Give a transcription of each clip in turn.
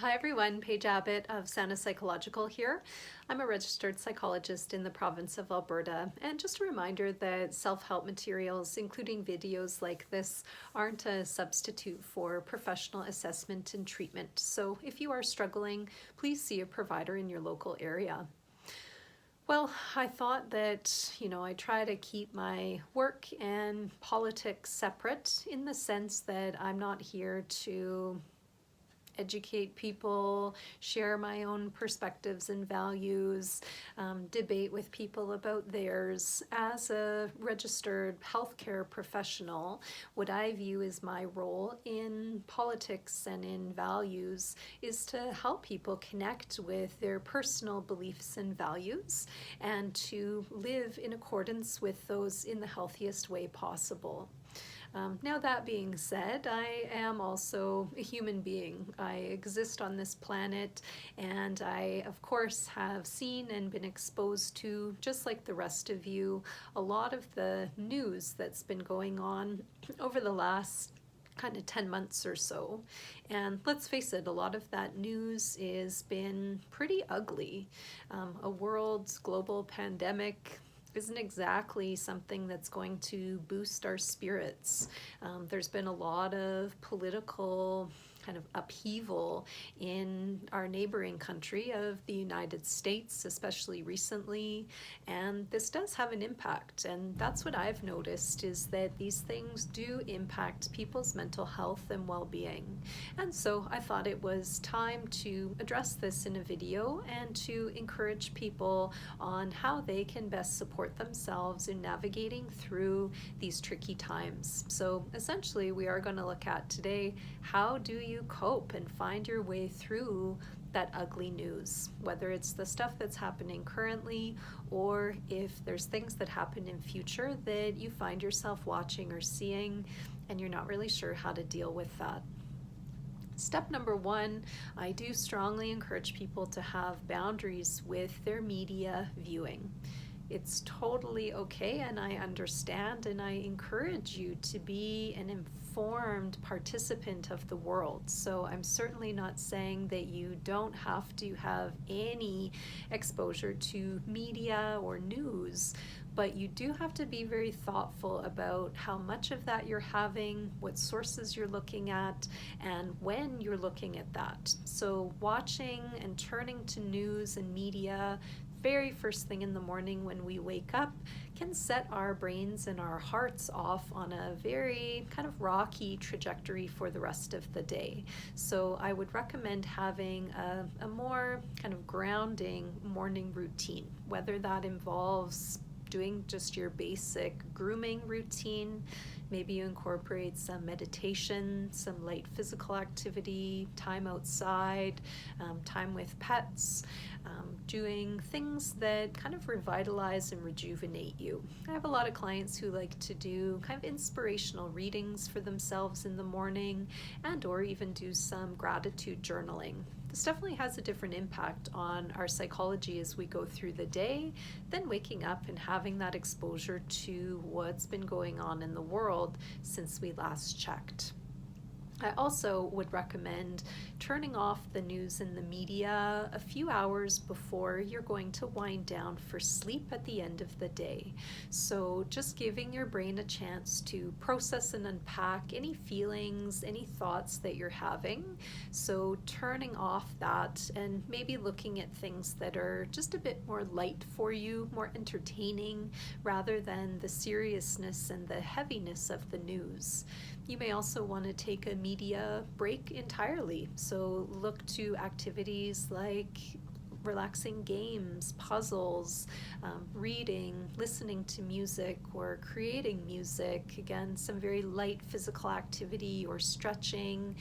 Hi everyone, Paige Abbott of Sana Psychological here. I'm a registered psychologist in the province of Alberta, and just a reminder that self-help materials, including videos like this, aren't a substitute for professional assessment and treatment. So if you are struggling, please see a provider in your local area. Well, I thought that, I try to keep my work and politics separate in the sense that I'm not here to educate people, share my own perspectives and values, debate with people about theirs. As a registered healthcare professional, what I view as my role in politics and in values is to help people connect with their personal beliefs and values and to live in accordance with those in the healthiest way possible. Now, that being said, I am also a human being. I exist on this planet, and I, of course, have seen and been exposed to, just like the rest of you, a lot of the news that's been going on over the last kind of 10 months or so. And let's face it, a lot of that news has been pretty ugly. A world's global pandemic isn't exactly something that's going to boost our spirits. There's been a lot of political kind of upheaval in our neighboring country of the United States, especially recently, and this does have an impact. And that's what I've noticed, is that these things do impact people's mental health and well-being. And so I thought it was time to address this in a video and to encourage people on how they can best support themselves in navigating through these tricky times. So essentially, we are going to look at today, how do you cope and find your way through that ugly news, whether it's the stuff that's happening currently or if there's things that happen in future that you find yourself watching or seeing and you're not really sure how to deal with that. Step number one, I do strongly encourage people to have boundaries with their media viewing. It's totally okay, and I understand, and I encourage you to be an informed participant of the world. So I'm certainly not saying that you don't have to have any exposure to media or news, but you do have to be very thoughtful about how much of that you're having, what sources you're looking at, and when you're looking at that. So watching and turning to news and media very first thing in the morning when we wake up can set our brains and our hearts off on a very kind of rocky trajectory for the rest of the day. So I would recommend having a more kind of grounding morning routine, whether that involves doing just your basic grooming routine. Maybe you incorporate some meditation, some light physical activity, time outside, time with pets, doing things that kind of revitalize and rejuvenate you. I have a lot of clients who like to do kind of inspirational readings for themselves in the morning and or even do some gratitude journaling. This definitely has a different impact on our psychology as we go through the day than waking up and having that exposure to what's been going on in the world since we last checked. I also would recommend turning off the news and the media a few hours before you're going to wind down for sleep at the end of the day. So just giving your brain a chance to process and unpack any feelings, any thoughts that you're having. So turning off that and maybe looking at things that are just a bit more light for you, more entertaining, rather than the seriousness and the heaviness of the news. You may also want to take a media break entirely. So look to activities like relaxing games, puzzles, reading, listening to music, or creating music. Again, some very light physical activity or stretching,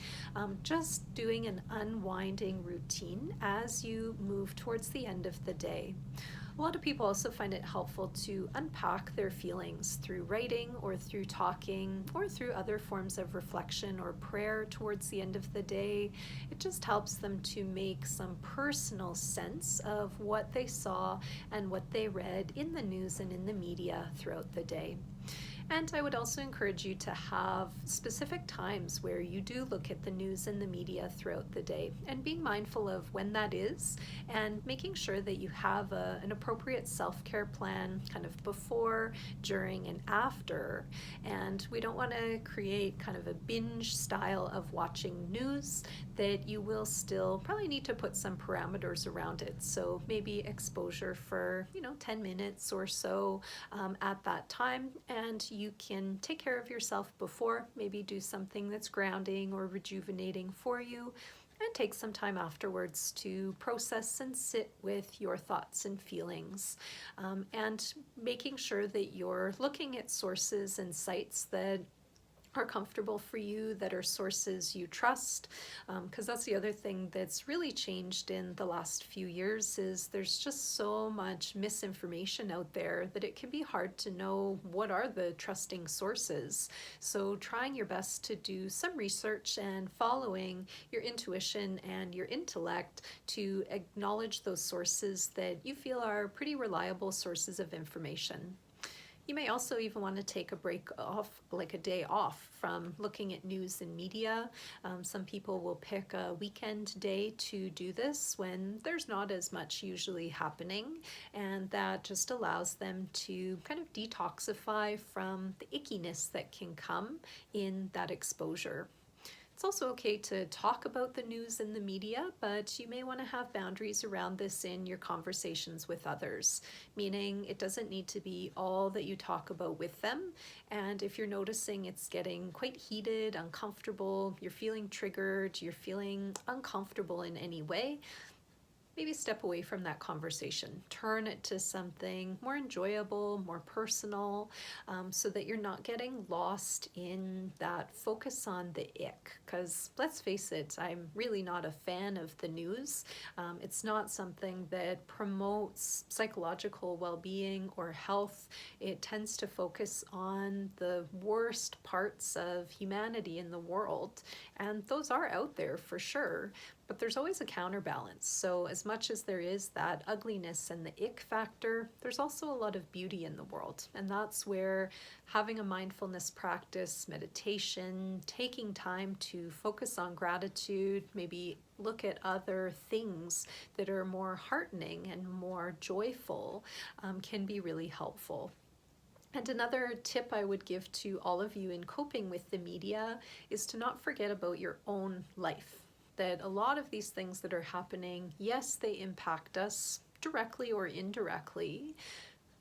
just doing an unwinding routine as you move towards the end of the day. A lot of people also find it helpful to unpack their feelings through writing or through talking or through other forms of reflection or prayer towards the end of the day. It just helps them to make some personal sense of what they saw and what they read in the news and in the media throughout the day. And I would also encourage you to have specific times where you do look at the news and the media throughout the day, and being mindful of when that is, and making sure that you have an appropriate self-care plan kind of before, during, and after. And we don't want to create kind of a binge style of watching news, that you will still probably need to put some parameters around it. So maybe exposure for 10 minutes or so at that time, and you can take care of yourself before, maybe do something that's grounding or rejuvenating for you, and take some time afterwards to process and sit with your thoughts and feelings, and making sure that you're looking at sources and sites that are comfortable for you, that are sources you trust, because that's the other thing that's really changed in the last few years, is there's just so much misinformation out there that it can be hard to know what are the trusting sources. So trying your best to do some research and following your intuition and your intellect to acknowledge those sources that you feel are pretty reliable sources of information. You may also even want to take a break off, like a day off from looking at news and media. Some people will pick a weekend day to do this when there's not as much usually happening, and that just allows them to kind of detoxify from the ickiness that can come in that exposure. It's also okay to talk about the news and the media, but you may want to have boundaries around this in your conversations with others, meaning it doesn't need to be all that you talk about with them. And if you're noticing it's getting quite heated, uncomfortable, you're feeling triggered, you're feeling uncomfortable in any way, maybe step away from that conversation. Turn it to something more enjoyable, more personal, so that you're not getting lost in that focus on the ick. Because let's face it, I'm really not a fan of the news. It's not something that promotes psychological well-being or health. It tends to focus on the worst parts of humanity in the world, and those are out there for sure. But there's always a counterbalance. So as much as there is that ugliness and the ick factor, there's also a lot of beauty in the world. And that's where having a mindfulness practice, meditation, taking time to focus on gratitude, maybe look at other things that are more heartening and more joyful, can be really helpful. And another tip I would give to all of you in coping with the media is to not forget about your own life. That a lot of these things that are happening, yes, they impact us directly or indirectly,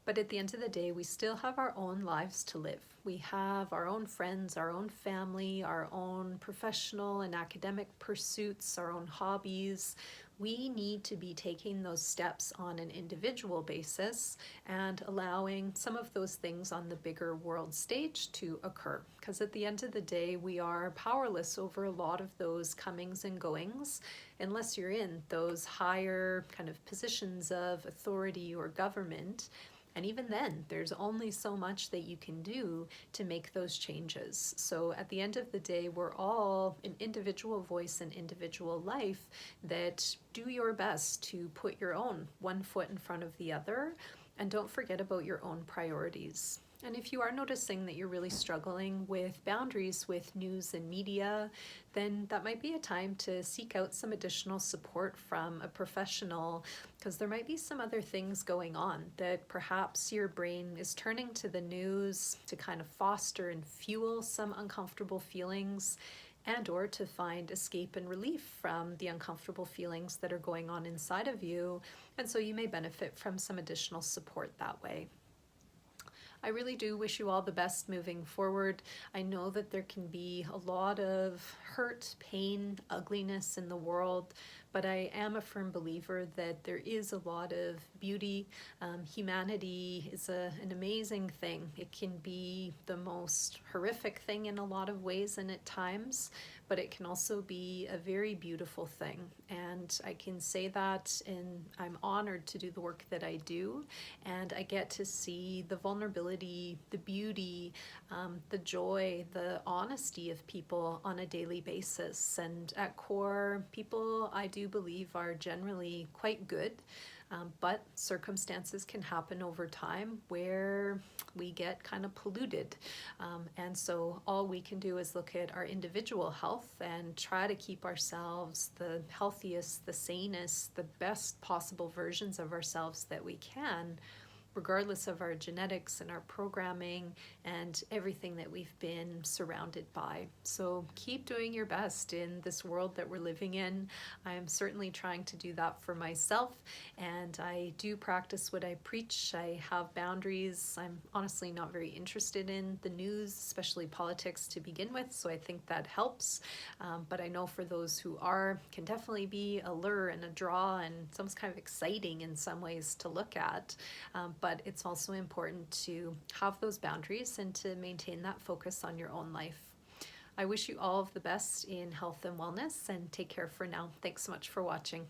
but at the end of the day, we still have our own lives to live. We have our own friends, our own family, our own professional and academic pursuits, our own hobbies. We need to be taking those steps on an individual basis and allowing some of those things on the bigger world stage to occur. Because at the end of the day, we are powerless over a lot of those comings and goings, unless you're in those higher kind of positions of authority or government. And even then, there's only so much that you can do to make those changes. So at the end of the day, we're all an individual voice and individual life, that do your best to put your own one foot in front of the other, and don't forget about your own priorities. And if you are noticing that you're really struggling with boundaries with news and media, then that might be a time to seek out some additional support from a professional, because there might be some other things going on that perhaps your brain is turning to the news to kind of foster and fuel some uncomfortable feelings, and or to find escape and relief from the uncomfortable feelings that are going on inside of you. And so you may benefit from some additional support that way. I really do wish you all the best moving forward. I know that there can be a lot of hurt, pain, ugliness in the world, but I am a firm believer that there is a lot of beauty. Humanity is an amazing thing. It can be the most horrific thing in a lot of ways and at times, but it can also be a very beautiful thing. And I can say that, and I'm honored to do the work that I do, and I get to see the vulnerability, the beauty, the joy, the honesty of people on a daily basis. And at core, people I do do believe are generally quite good. But circumstances can happen over time where we get kind of polluted. And so all we can do is look at our individual health and try to keep ourselves the healthiest, the sanest, the best possible versions of ourselves that we can, regardless of our genetics and our programming and everything that we've been surrounded by. So keep doing your best in this world that we're living in. I'm certainly trying to do that for myself, and I do practice what I preach. I have boundaries. I'm honestly not very interested in the news, especially politics to begin with, so I think that helps. But I know for those who are, can definitely be a lure and a draw, and it's almost kind of exciting in some ways to look at. But it's also important to have those boundaries and to maintain that focus on your own life. I wish you all of the best in health and wellness, and take care for now. Thanks so much for watching.